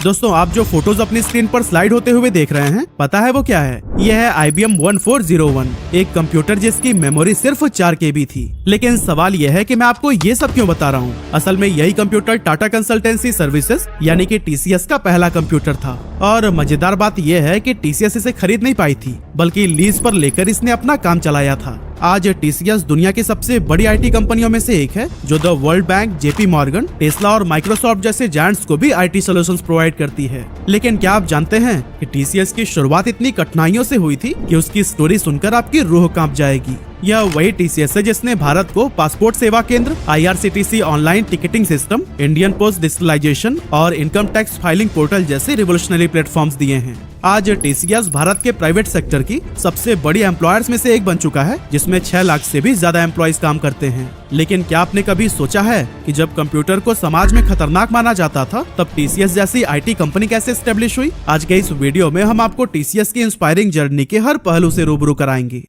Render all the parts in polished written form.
दोस्तों आप जो फोटोज अपनी स्क्रीन पर स्लाइड होते हुए देख रहे हैं, पता है वो क्या है? यह है IBM 1401, एक कंप्यूटर जिसकी मेमोरी सिर्फ 4 KB थी। लेकिन सवाल यह है कि मैं आपको ये सब क्यों बता रहा हूँ। असल में यही कंप्यूटर टाटा कंसल्टेंसी सर्विसेज यानी कि TCS का पहला कंप्यूटर था। और मजेदार बात यह है कि TCS इसे खरीद नहीं पाई थी, बल्कि लीज पर लेकर इसने अपना काम चलाया था। आज TCS दुनिया की सबसे बड़ी IT कंपनियों में से एक है, जो the world bank, JP Morgan, Tesla और माइक्रोसॉफ्ट जैसे जायंट्स को भी IT सॉल्यूशंस प्रोवाइड करती है। लेकिन क्या आप जानते हैं कि TCS की शुरुआत इतनी कठिनाइयों से हुई थी कि उसकी स्टोरी सुनकर आपकी रूह कांप जाएगी। यह वही TCS है जिसने भारत को passport Seva Kendra, IRCTC online ticketing system, Indian post digitalisation और इनकम टैक्स फाइलिंग पोर्टल जैसे रिवोल्यूशनरी प्लेटफॉर्म्स दिए हैं। आज TCS भारत के प्राइवेट सेक्टर की सबसे बड़ी एम्प्लॉयर्स में से एक बन चुका है, जिसमें 6 लाख से भी ज्यादा एम्प्लॉयज काम करते हैं। लेकिन क्या आपने कभी सोचा है कि जब कंप्यूटर को समाज में खतरनाक माना जाता था, तब TCS जैसी IT कंपनी कैसे एस्टेब्लिश हुई? आज के इस वीडियो में हम आपको TCS की इंस्पायरिंग जर्नी के हर पहलू से रूबरू कराएंगे।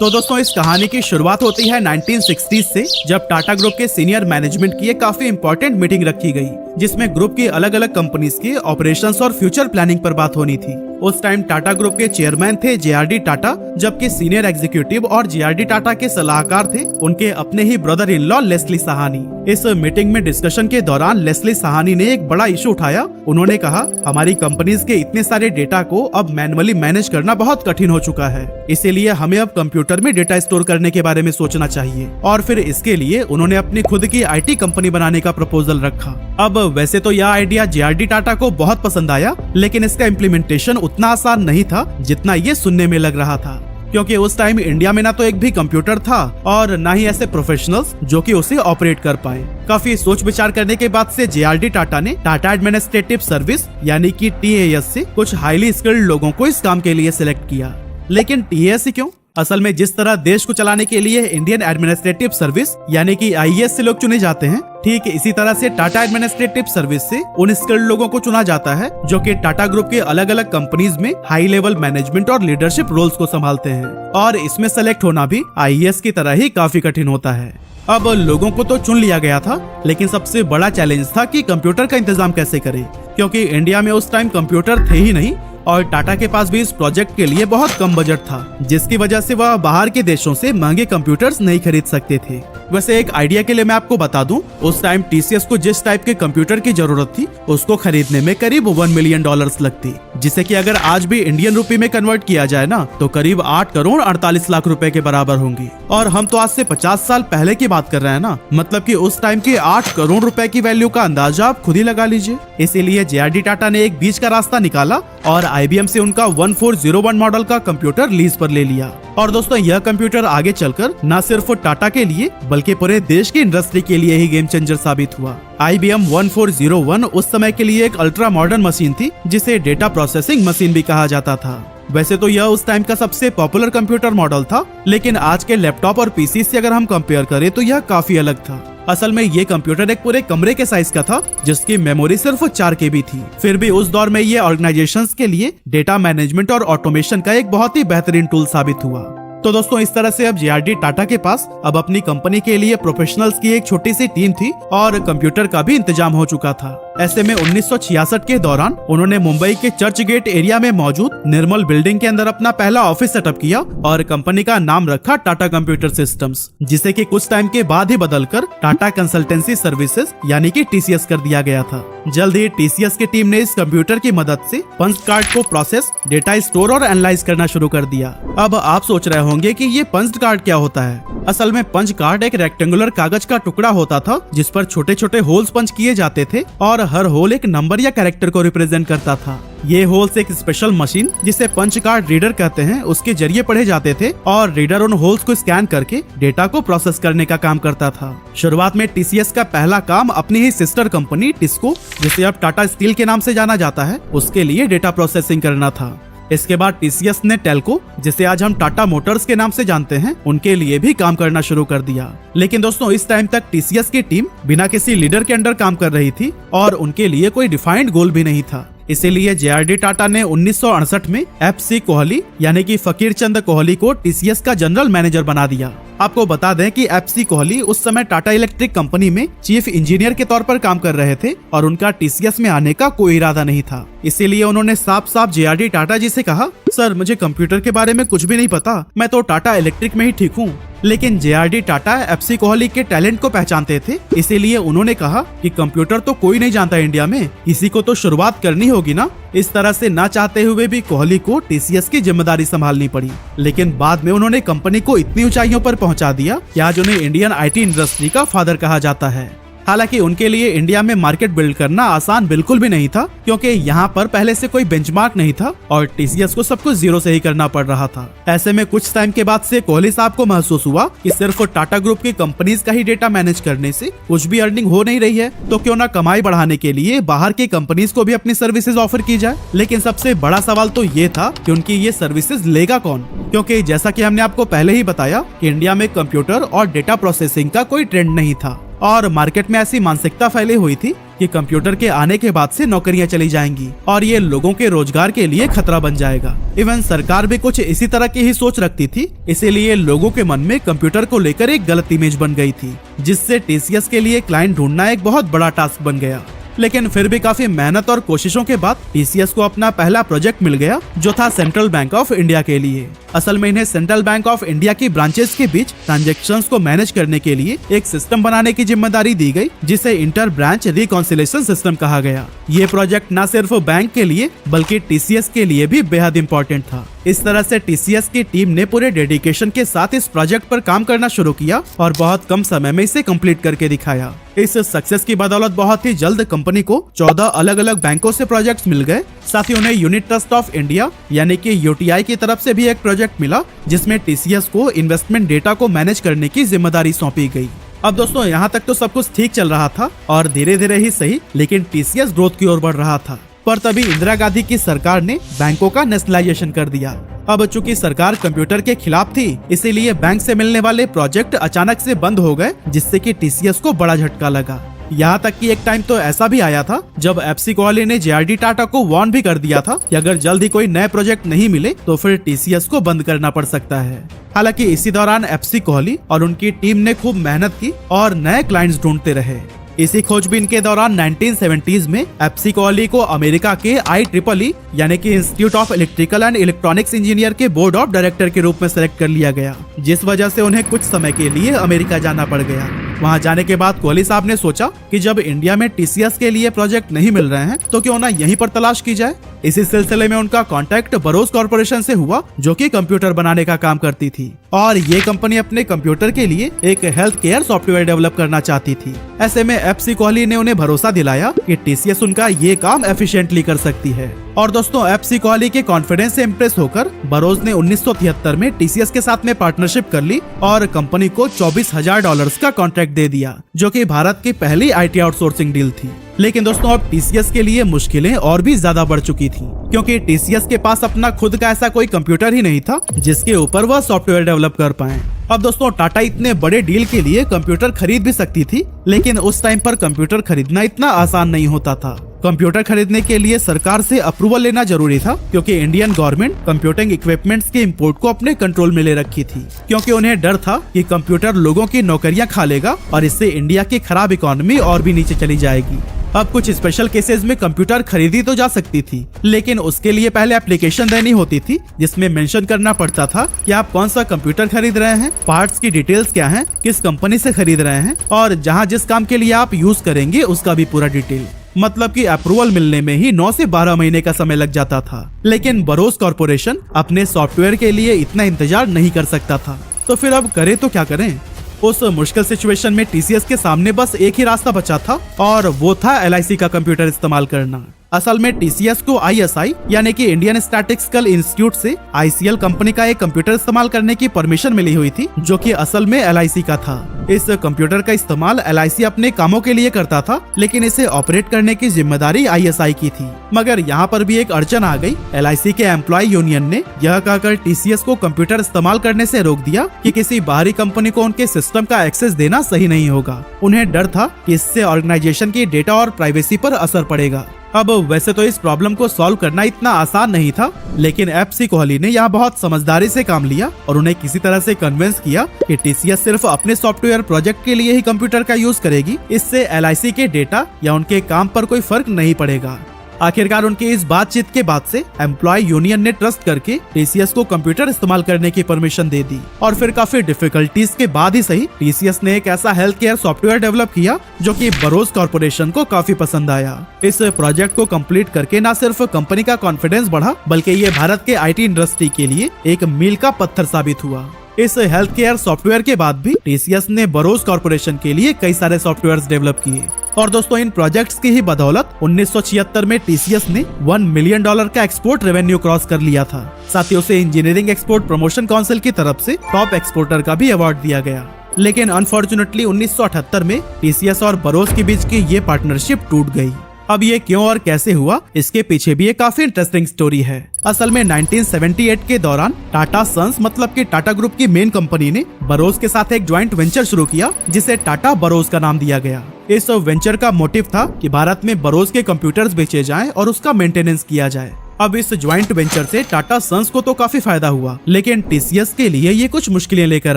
तो दोस्तों इस कहानी की शुरुआत होती है 1960s से, जब टाटा ग्रुप के सीनियर मैनेजमेंट की एक काफी इंपॉर्टेंट मीटिंग रखी गई, जिसमें ग्रुप की अलग अलग कंपनीज के ऑपरेशंस और फ्यूचर प्लानिंग पर बात होनी थी। उस टाइम टाटा ग्रुप के चेयरमैन थे JRD टाटा, जबकि सीनियर एग्जीक्यूटिव और JRD टाटा के सलाहकार थे उनके अपने ही brother in law Leslie Sawhney. इस मीटिंग में डिस्कशन के दौरान लेस्ली साहनी ने एक बड़ा इशू उठाया। उन्होंने कहा, हमारी कंपनीज के इतने सारे डेटा को अब मैनुअली मैनेज करना बहुत कठिन हो चुका है, इसीलिए हमें अब कंप्यूटर में डेटा स्टोर करने के बारे में सोचना चाहिए। और फिर इसके लिए उन्होंने अपनी खुद की IT कंपनी बनाने का प्रपोजल रखा। अब वैसे तो यह आइडिया JRD टाटा को बहुत पसंद आया, लेकिन इसका इम्प्लीमेंटेशन उतना आसान नहीं था जितना ये सुनने में लग रहा था, क्योंकि उस टाइम इंडिया में ना तो एक भी कंप्यूटर था और ना ही ऐसे प्रोफेशनल्स जो कि उसे ऑपरेट कर पाए। काफी सोच विचार करने के बाद से JRD टाटा ने टाटा एडमिनिस्ट्रेटिव सर्विस यानी कि TAS से कुछ हाईली स्किल्ड लोगों को इस काम के लिए सिलेक्ट किया। लेकिन TAS ही क्यों? असल में जिस तरह देश को चलाने के लिए इंडियन एडमिनिस्ट्रेटिव सर्विस यानी कि IAS से लोग चुने जाते हैं, ठीक इसी तरह से टाटा एडमिनिस्ट्रेटिव सर्विस से उन स्किल्ड लोगों को चुना जाता है जो कि टाटा ग्रुप के अलग अलग कंपनीज में हाई लेवल मैनेजमेंट और लीडरशिप रोल्स को संभालते हैं। और इसमें सेलेक्ट होना भी IAS की तरह ही काफी कठिन होता है। अब लोगों को तो चुन लिया गया था, लेकिन सबसे बड़ा चैलेंज था कि कंप्यूटर का इंतजाम कैसे करें, क्योंकि इंडिया में उस टाइम कंप्यूटर थे ही नहीं और टाटा के पास भी इस प्रोजेक्ट के लिए बहुत कम बजट था, जिसकी वजह से वह बाहर के देशों से महंगे कंप्यूटर्स नहीं खरीद सकते थे। वैसे एक आइडिया के लिए मैं आपको बता दूं, उस टाइम TCS को जिस टाइप के कंप्यूटर की जरूरत थी उसको खरीदने में करीब $1 मिलियन लगती, जिसे कि अगर आज भी इंडियन रुपए में कन्वर्ट किया जाए ना तो करीब 8 करोड़ 48 लाख रुपए के बराबर होंगी। और हम तो आज से 50 साल पहले की बात कर रहे हैं ना, मतलब कि उस टाइम के 8 करोड़ रुपए की वैल्यू का अंदाजा आप खुद ही लगा लीजिए। इसीलिए JRD टाटा ने एक बीच का रास्ता निकाला और IBM से उनका 1401 मॉडल का कंप्यूटर लीज पर ले लिया। और दोस्तों यह कंप्यूटर आगे चलकर न सिर्फ टाटा के लिए बल्कि पूरे देश की इंडस्ट्री के लिए ही गेम चेंजर साबित हुआ। IBM 1401 उस समय के लिए एक अल्ट्रा मॉडर्न मशीन थी, जिसे डेटा प्रोसेसिंग मशीन भी कहा जाता था। वैसे तो यह उस टाइम का सबसे पॉपुलर कंप्यूटर मॉडल था, लेकिन आज के लैपटॉप और PC से अगर हम कंपेयर करें तो यह काफी अलग था। असल में ये कंप्यूटर एक पूरे कमरे के साइज का था, जिसकी मेमोरी सिर्फ 4 KB थी। फिर भी उस दौर में ये ऑर्गेनाइजेशंस के लिए डेटा मैनेजमेंट और ऑटोमेशन का एक बहुत ही बेहतरीन टूल साबित हुआ। तो दोस्तों इस तरह से अब JRD टाटा के पास अब अपनी कंपनी के लिए प्रोफेशनल्स की एक छोटी सी टीम थी और कंप्यूटर का भी इंतजाम हो चुका था। ऐसे में 1966 के दौरान उन्होंने मुंबई के चर्च गेट एरिया में मौजूद निर्मल बिल्डिंग के अंदर अपना पहला ऑफिस सेटअप किया और कंपनी का नाम रखा टाटा कंप्यूटर सिस्टम्स, जिसे कि कुछ टाइम के बाद ही बदलकर टाटा कंसल्टेंसी सर्विसेज यानी कि TCS कर दिया गया था। जल्द ही TCS की टीम ने इस कंप्यूटर की मदद से पंच कार्ड को प्रोसेस, डेटा स्टोर और एनालाइज करना शुरू कर दिया। अब आप सोच रहे होंगे कि ये पंच कार्ड क्या होता है। असल में पंच कार्ड एक रेक्टेंगुलर कागज का टुकड़ा होता था, जिस पर छोटे छोटे होल्स पंच किए जाते थे और हर होल एक नंबर या कैरेक्टर को रिप्रेजेंट करता था। ये होल्स एक स्पेशल मशीन जिसे पंच कार्ड रीडर कहते हैं उसके जरिए पढ़े जाते थे और रीडर उन होल्स को स्कैन करके डेटा को प्रोसेस करने का काम करता था। शुरुआत में TCS का पहला काम अपनी ही सिस्टर कंपनी टिस्को, जिसे अब टाटा स्टील के नाम से जाना जाता है, उसके लिए डेटा प्रोसेसिंग करना था। इसके बाद TCS ने टेल्को, जिसे आज हम टाटा मोटर्स के नाम से जानते हैं, उनके लिए भी काम करना शुरू कर दिया। लेकिन दोस्तों इस टाइम तक TCS की टीम बिना किसी लीडर के अंडर काम कर रही थी और उनके लिए कोई डिफाइंड गोल भी नहीं था। इसीलिए JRD टाटा ने 1968 में FC कोहली यानी कि फकीर चंद कोहली को TCS का जनरल मैनेजर बना दिया। आपको बता दें कि एफसी कोहली उस समय टाटा इलेक्ट्रिक कंपनी में चीफ इंजीनियर के तौर पर काम कर रहे थे और उनका टीसीएस में आने का कोई इरादा नहीं था। इसीलिए उन्होंने साफ साफ जेआरडी टाटा जी से कहा, सर मुझे कंप्यूटर के बारे में कुछ भी नहीं पता, मैं तो टाटा इलेक्ट्रिक में ही ठीक हूँ। लेकिन जेआरडी टाटा एफसी कोहली के टैलेंट को पहचानते थे, इसीलिए उन्होंने कहा कि कंप्यूटर तो कोई नहीं जानता इंडिया में, किसी को तो शुरुआत करनी होगी ना। इस तरह से ना चाहते हुए भी कोहली को टीसीएस की जिम्मेदारी संभालनी पड़ी। लेकिन बाद में उन्होंने कंपनी को इतनी ऊंचाइयों पर पहुंचा दिया कि आज उन्हें इंडियन आईटी इंडस्ट्री का फादर कहा जाता है। हालांकि उनके लिए इंडिया में मार्केट बिल्ड करना आसान बिल्कुल भी नहीं था, क्योंकि यहाँ पर पहले से कोई बेंचमार्क नहीं था और टीसीएस को सब कुछ जीरो से ही करना पड़ रहा था। ऐसे में कुछ टाइम के बाद से कोहली साहब को महसूस हुआ कि सिर्फ टाटा ग्रुप की कंपनीज का ही डेटा मैनेज करने से कुछ भी अर्निंग हो नहीं रही है, तो क्यों ना कमाई बढ़ाने के लिए बाहर की कंपनीज को भी अपनी सर्विसेज ऑफर की जाए। लेकिन सबसे बड़ा सवाल तो ये था कि उनकी ये सर्विसेज लेगा कौन, क्योंकि जैसा कि हमने आपको पहले ही बताया कि इंडिया में कंप्यूटर और डेटा प्रोसेसिंग का कोई ट्रेंड नहीं था और मार्केट में ऐसी मानसिकता फैली हुई थी कि कंप्यूटर के आने के बाद से नौकरियां चली जाएंगी और ये लोगों के रोजगार के लिए खतरा बन जाएगा। इवन सरकार भी कुछ इसी तरह की ही सोच रखती थी, इसीलिए लोगों के मन में कंप्यूटर को लेकर एक गलत इमेज बन गई थी, जिससे टीसीएस के लिए क्लाइंट ढूंढना एक बहुत बड़ा टास्क बन गया। लेकिन फिर भी काफी मेहनत और कोशिशों के बाद टीसीएस को अपना पहला प्रोजेक्ट मिल गया, जो था सेंट्रल बैंक ऑफ इंडिया के लिए। असल में इन्हें सेंट्रल बैंक ऑफ इंडिया की ब्रांचेस के बीच ट्रांजैक्शंस को मैनेज करने के लिए एक सिस्टम बनाने की जिम्मेदारी दी गई, जिसे इंटर ब्रांच रिकॉन्सिलेशन सिस्टम कहा गया। ये प्रोजेक्ट न सिर्फ बैंक के लिए बल्कि टीसीएस के लिए भी बेहद इम्पोर्टेंट था। इस तरह से टीसीएस की टीम ने पूरे डेडिकेशन के साथ इस प्रोजेक्ट पर काम करना शुरू किया और बहुत कम समय में इसे कंप्लीट करके दिखाया। इस सक्सेस की बदौलत बहुत ही जल्द कंपनी को 14 अलग अलग बैंकों से प्रोजेक्ट्स मिल गए। साथ ही उन्हें यूनिट ट्रस्ट ऑफ इंडिया यानी कि यूटीआई की तरफ से भी एक प्रोजेक्ट मिला, जिसमें टीसीएस को इन्वेस्टमेंट डेटा को मैनेज करने की जिम्मेदारी सौंपी गई। अब दोस्तों यहाँ तक तो सब कुछ ठीक चल रहा था और धीरे धीरे ही सही, लेकिन टीसीएस ग्रोथ की ओर बढ़ रहा था। पर तभी इंदिरा गांधी की सरकार ने बैंकों का नेशनलाइजेशन कर दिया। अब चूंकि सरकार कंप्यूटर के खिलाफ थी, इसीलिए बैंक से मिलने वाले प्रोजेक्ट अचानक से बंद हो गए, जिससे कि टीसीएस को बड़ा झटका लगा। यहाँ तक कि एक टाइम तो ऐसा भी आया था जब एफसी कोहली ने जेआरडी टाटा को वार्न भी कर दिया था कि अगर जल्द ही कोई नए प्रोजेक्ट नहीं मिले तो फिर टीसीएस को बंद करना पड़ सकता है। हालांकि इसी दौरान एफसी कोहली और उनकी टीम ने खूब मेहनत की और नए क्लाइंट्स ढूंढते रहे। इसी खोजबीन के दौरान 1970s में एफसी कोहली को अमेरिका के IEEE यानी कि institute of electrical and electronics engineer के बोर्ड ऑफ डायरेक्टर के रूप में सेलेक्ट कर लिया गया, जिस वजह से उन्हें कुछ समय के लिए अमेरिका जाना पड़ गया। वहां जाने के बाद कोहली साहब ने सोचा कि जब इंडिया में टीसीएस के लिए प्रोजेक्ट नहीं मिल रहे हैं तो क्यों ना यहीं पर तलाश की जाए। इसी सिलसिले में उनका कांटेक्ट बरोस कॉर्पोरेशन से हुआ, जो कि कंप्यूटर बनाने का काम करती थी और ये कंपनी अपने कंप्यूटर के लिए एक हेल्थ केयर सॉफ्टवेयर डेवलप करना चाहती थी। ऐसे में एफसी कोहली ने उन्हें भरोसा दिलाया कि टीसीएस उनका ये काम एफिशिएंटली कर सकती है। और दोस्तों एफसी कोहली के कॉन्फिडेंस से इम्प्रेस होकर बरोस ने 1973 में टीसीएस के साथ में पार्टनरशिप कर ली और कंपनी को $24,000 का कॉन्ट्रैक्ट दे दिया, जो कि भारत की पहली आईटी आउटसोर्सिंग डील थी। लेकिन दोस्तों अब टीसीएस के लिए मुश्किलें और भी ज्यादा बढ़ चुकी थी, क्योंकि टीसीएस के पास अपना खुद का ऐसा कोई कंप्यूटर ही नहीं था जिसके ऊपर वह सॉफ्टवेयर डेवलप कर पाए। अब दोस्तों टाटा इतने बड़े डील के लिए कंप्यूटर खरीद भी सकती थी, लेकिन उस टाइम पर कंप्यूटर खरीदना इतना आसान नहीं होता था। कंप्यूटर खरीदने के लिए सरकार से अप्रूवल लेना जरूरी था, क्योंकि इंडियन गवर्नमेंट कंप्यूटिंग इक्विपमेंट्स के इंपोर्ट को अपने कंट्रोल में ले रखी थी, क्योंकि उन्हें डर था कि कंप्यूटर लोगों की नौकरियां खा लेगा और इससे इंडिया की खराब इकोनॉमी और भी नीचे चली जाएगी। अब कुछ स्पेशल केसेस में कंप्यूटर खरीदी तो जा सकती थी, लेकिन उसके लिए पहले एप्लीकेशन देनी होती थी, जिसमें मेंशन करना पड़ता था कि आप कौन सा कंप्यूटर खरीद रहे हैं, पार्ट्स की डिटेल्स क्या हैं, किस कंपनी से खरीद रहे हैं और जहां जिस काम के लिए आप यूज करेंगे उसका भी पूरा डिटेल। मतलब कि अप्रूवल मिलने में ही 9 से 12 महीने का समय लग जाता था। लेकिन बरोस कॉर्पोरेशन अपने सॉफ्टवेयर के लिए इतना इंतजार नहीं कर सकता था, तो फिर अब करें तो क्या करें। उस मुश्किल सिचुएशन में टीसीएस के सामने बस एक ही रास्ता बचा था और वो था LIC का कंप्यूटर इस्तेमाल करना। असल में टीसीएस को ISI यानी कि इंडियन स्टैटिस्टिकल इंस्टीट्यूट से ICL कंपनी का एक कंप्यूटर इस्तेमाल करने की परमिशन मिली हुई थी, जो कि असल में LIC का था। इस कंप्यूटर का इस्तेमाल LIC अपने कामों के लिए करता था, लेकिन इसे ऑपरेट करने की जिम्मेदारी ISI की थी। मगर यहाँ पर भी एक अड़चन आ गई। LIC के एम्प्लॉय यूनियन ने यह कहकर टीसीएस को कंप्यूटर इस्तेमाल करने से रोक दिया कि किसी बाहरी कंपनी को उनके सिस्टम का एक्सेस देना सही नहीं होगा। उन्हें डर था कि इससे ऑर्गेनाइजेशन की डेटा और प्राइवेसी पर असर पड़ेगा। अब वैसे तो इस प्रॉब्लम को सॉल्व करना इतना आसान नहीं था, लेकिन एफसी कोहली ने यहाँ बहुत समझदारी से काम लिया और उन्हें किसी तरह से कन्विंस किया कि टीसीएस सिर्फ अपने सॉफ्टवेयर प्रोजेक्ट के लिए ही कंप्यूटर का यूज करेगी। इससे एलआईसी के डेटा या उनके काम पर कोई फर्क नहीं पड़ेगा। आखिरकार उनकी इस बातचीत के बाद से एम्प्लॉय यूनियन ने ट्रस्ट करके टीसीएस को कंप्यूटर इस्तेमाल करने की परमिशन दे दी और फिर काफी डिफिकल्टीज के बाद ही सही टीसीएस ने एक ऐसा हेल्थ केयर सॉफ्टवेयर डेवलप किया जो कि बरोज कॉर्पोरेशन को काफी पसंद आया। इस प्रोजेक्ट को कंप्लीट करके न सिर्फ कंपनी का कॉन्फिडेंस बढ़ा, बल्कि ये भारत के आईटी इंडस्ट्री के लिए एक मील का पत्थर साबित हुआ। इस हेल्थ केयर सॉफ्टवेयर के बाद भी टीसीएस ने बरोज कॉर्पोरेशन के लिए कई सारे सॉफ्टवेयर्स डेवलप किए और दोस्तों इन प्रोजेक्ट्स की ही बदौलत 1976 में टीसीएस ने $1 मिलियन का एक्सपोर्ट रेवेन्यू क्रॉस कर लिया था। साथ ही उसे इंजीनियरिंग एक्सपोर्ट प्रमोशन काउंसिल की तरफ से टॉप एक्सपोर्टर का भी अवार्ड दिया गया। लेकिन अनफॉर्चुनेटली 1978 में टीसीएस और बरोज के बीच की ये पार्टनरशिप टूट गई। अब ये क्यों और कैसे हुआ, इसके पीछे भी एक काफी इंटरेस्टिंग स्टोरी है। असल में 1978 के दौरान टाटा सन्स मतलब कि टाटा ग्रुप की मेन कंपनी ने बरोज के साथ एक ज्वाइंट वेंचर शुरू किया जिसे टाटा बरोज का नाम दिया गया। इस वेंचर का मोटिव था कि भारत में बरोज के कंप्यूटर्स बेचे जाएं और उसका मेंटेनेंस किया जाए। अब इस ज्वाइंट वेंचर से टाटा सन्स को तो काफी फायदा हुआ, लेकिन टीसीएस के लिए ये कुछ मुश्किलें लेकर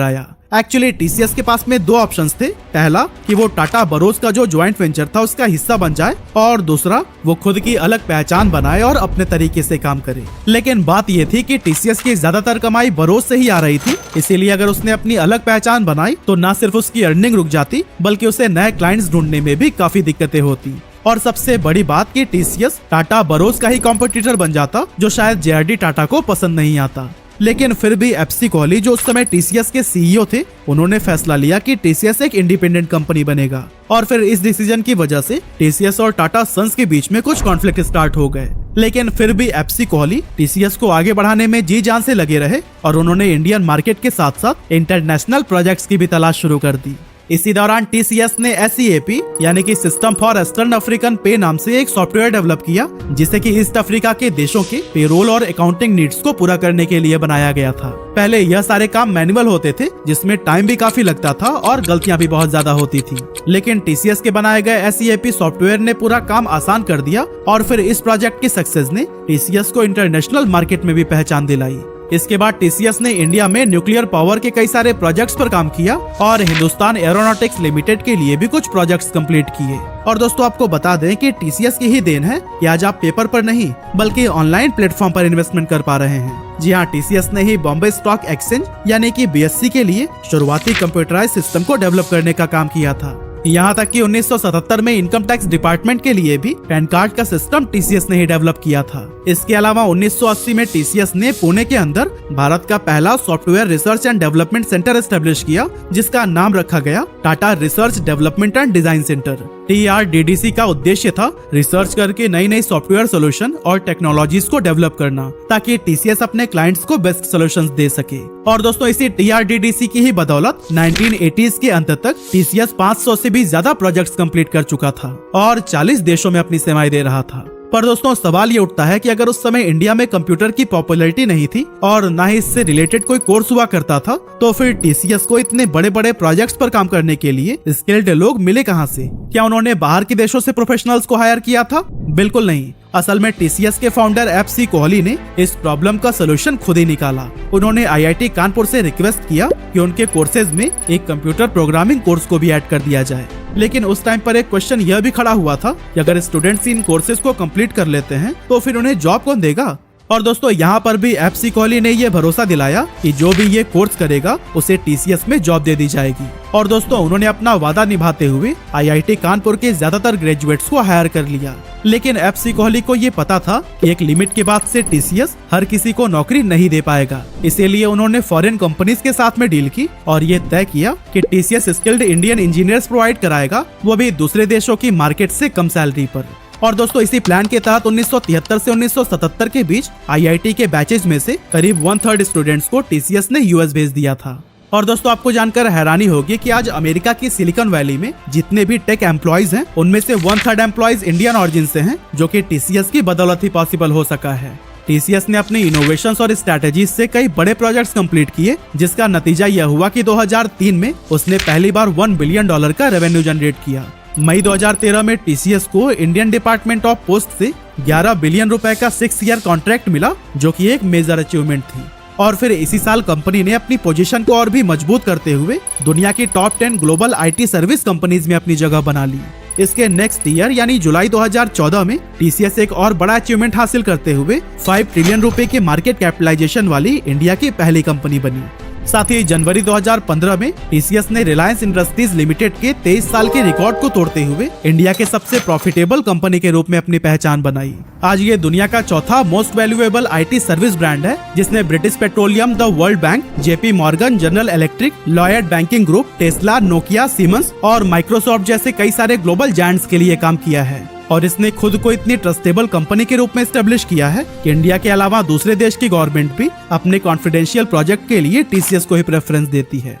आया। एक्चुअली टीसीएस के पास में दो ऑप्शंस थे। पहला कि वो टाटा बरोज का जो ज्वाइंट वेंचर था उसका हिस्सा बन जाए और दूसरा वो खुद की अलग पहचान बनाए और अपने तरीके से काम करे। लेकिन बात ये थी कि टीसीएस की ज्यादातर कमाई बरोज से ही आ रही थी, इसीलिए अगर उसने अपनी अलग पहचान बनाई तो न सिर्फ उसकी अर्निंग रुक जाती बल्कि उसे नए क्लाइंट्स ढूंढने में भी काफी दिक्कतें होती। और सबसे बड़ी बात कि टीसीएस टाटा बरोज का ही कॉम्पिटिटर बन जाता, जो शायद जेआरडी टाटा को पसंद नहीं आता। लेकिन फिर भी एफसी कोहली जो उस समय टीसीएस के सीईओ थे, उन्होंने फैसला लिया कि टीसीएस एक इंडिपेंडेंट कंपनी बनेगा और फिर इस डिसीजन की वजह से टीसीएस और टाटा सन्स के बीच में कुछ कॉन्फ्लिक्ट स्टार्ट हो गए। लेकिन फिर भी एफसी कोहली टीसीएस को आगे बढ़ाने में जी जान से लगे रहे और उन्होंने इंडियन मार्केट के साथ साथ इंटरनेशनल प्रोजेक्ट्स की भी तलाश शुरू कर दी। इसी दौरान टीसीएस ने SEAP यानी कि सिस्टम फॉर ईस्टर्न अफ्रीकन पे नाम से एक सॉफ्टवेयर डेवलप किया जिसे कि ईस्ट अफ्रीका के देशों के पेरोल और अकाउंटिंग नीड्स को पूरा करने के लिए बनाया गया था। पहले यह सारे काम मैनुअल होते थे जिसमें टाइम भी काफी लगता था और गलतियां भी बहुत ज्यादा होती थी। लेकिन टीसीएस के बनाए गए SEAP सॉफ्टवेयर ने पूरा काम आसान कर दिया और फिर इस प्रोजेक्ट की सक्सेस ने टीसीएस को इंटरनेशनल मार्केट में भी पहचान दिलाई। इसके बाद टीसीएस ने इंडिया में न्यूक्लियर पावर के कई सारे प्रोजेक्ट्स पर काम किया और हिंदुस्तान एरोनॉटिक्स लिमिटेड के लिए भी कुछ प्रोजेक्ट्स कंप्लीट किए। और दोस्तों आपको बता दें कि टीसीएस की ही देन है कि आज आप पेपर पर नहीं बल्कि ऑनलाइन प्लेटफॉर्म पर इन्वेस्टमेंट कर पा रहे हैं। जी हाँ, टीसीएस ने ही बॉम्बे स्टॉक एक्सचेंज यानी कि BSE के लिए शुरुआती कंप्यूटराइज सिस्टम को डेवलप करने का काम किया था। यहाँ तक कि 1977 में इनकम टैक्स डिपार्टमेंट के लिए भी पैन कार्ड का सिस्टम टीसीएस ने ही डेवलप किया था। इसके अलावा 1980 में टीसीएस ने पुणे के अंदर भारत का पहला software research and development centre establish किया जिसका नाम रखा गया Tata research development and design centre. TRDDC का उद्देश्य था रिसर्च करके नई नई सॉफ्टवेयर सोल्यूशन और टेक्नोलॉजीज को डेवलप करना ताकि टीसीएस अपने क्लाइंट्स को बेस्ट सोल्यूशंस दे सके। और दोस्तों इसी TRDDC की ही बदौलत 1980s के अंत तक टीसीएस 500 से भी ज्यादा प्रोजेक्ट्स कंप्लीट कर चुका था और 40 देशों में अपनी सेवाएं दे रहा था। पर दोस्तों सवाल ये उठता है कि अगर उस समय इंडिया में कंप्यूटर की पॉपुलैरिटी नहीं थी और ना ही इससे रिलेटेड कोई कोर्स हुआ करता था, तो फिर टीसीएस को इतने बड़े बड़े प्रोजेक्ट्स पर काम करने के लिए स्किल्ड लोग मिले कहां से? क्या उन्होंने बाहर के देशों से प्रोफेशनल्स को हायर किया था? बिल्कुल नहीं। असल में टीसीएस के फाउंडर एफसी कोहली ने इस प्रॉब्लम का सोल्यूशन खुद ही निकाला। उन्होंने IIT कानपुर से रिक्वेस्ट किया कि उनके कोर्सेज में एक कंप्यूटर प्रोग्रामिंग कोर्स को भी ऐड कर दिया जाए। लेकिन उस टाइम पर एक क्वेश्चन यह भी खड़ा हुआ था कि अगर स्टूडेंट्स इन कोर्सेज को कंप्लीट कर लेते हैं तो फिर उन्हें जॉब कौन देगा? और दोस्तों यहाँ पर भी एफसी कोहली ने ये भरोसा दिलाया कि जो भी ये कोर्स करेगा उसे टीसीएस में जॉब दे दी जाएगी। और दोस्तों उन्होंने अपना वादा निभाते हुए IIT कानपुर के ज्यादातर ग्रेजुएट्स को हायर कर लिया। लेकिन एफसी कोहली को ये पता था कि एक लिमिट के बाद से टीसीएस हर किसी को नौकरी नहीं दे पाएगा, इसीलिए उन्होंने फॉरेन कंपनीज के साथ में डील की और ये तय किया कि TCS skilled Indian engineers provide कराएगा, वो भी दूसरे देशों की मार्केट से कम सैलरी पर। और दोस्तों इसी प्लान के तहत 1973 से 1977 के बीच IIT के बैचेज में से करीब 1/3 स्टूडेंट्स को टीसीएस ने यूएस भेज दिया था। और दोस्तों आपको जानकर हैरानी होगी कि आज अमेरिका की सिलिकॉन वैली में जितने भी टेक एम्प्लॉयज हैं उनमें से 1/3 एम्प्लॉयज इंडियन ऑरिजिन से हैं, जो कि टीसीएस की बदौलत ही पॉसिबल हो सका है। टीसीएस ने अपने इनोवेशंस और स्ट्रैटेजीज से कई बड़े प्रोजेक्ट्स कंप्लीट किए, जिसका नतीजा यह हुआ कि 2003 में उसने पहली बार $1 बिलियन का रेवेन्यू जनरेट किया। मई 2013 में टीसीएस को इंडियन डिपार्टमेंट ऑफ पोस्ट से 11 बिलियन रुपए का 6 ईयर कॉन्ट्रैक्ट मिला, जो कि एक मेजर अचीवमेंट थी। और फिर इसी साल कंपनी ने अपनी पोजीशन को और भी मजबूत करते हुए दुनिया की top 10 global IT service companies में अपनी जगह बना ली। इसके नेक्स्ट ईयर यानी जुलाई 2014 में टीसीएस एक और बड़ा अचीवमेंट हासिल करते हुए 5 ट्रिलियन रुपए के मार्केट कैपिटलाइजेशन वाली इंडिया की पहली कंपनी बनी। साथ ही जनवरी 2015 में टीसीएस ने रिलायंस इंडस्ट्रीज लिमिटेड के 23 साल के रिकॉर्ड को तोड़ते हुए इंडिया के सबसे प्रॉफिटेबल कंपनी के रूप में अपनी पहचान बनाई। आज ये दुनिया का चौथा most valuable IT service brand है, जिसने British petroleum, the world bank, JP Morgan, general electric, Lloyd banking group, Tesla, Nokia, siemens और माइक्रोसॉफ्ट जैसे कई सारे ग्लोबल जायंट्स के लिए काम किया है। और इसने खुद को इतनी ट्रस्टेबल कंपनी के रूप में एस्टेब्लिश किया है कि इंडिया के अलावा दूसरे देश की गवर्नमेंट भी अपने कॉन्फिडेंशियल प्रोजेक्ट के लिए टीसीएस को ही प्रेफरेंस देती है।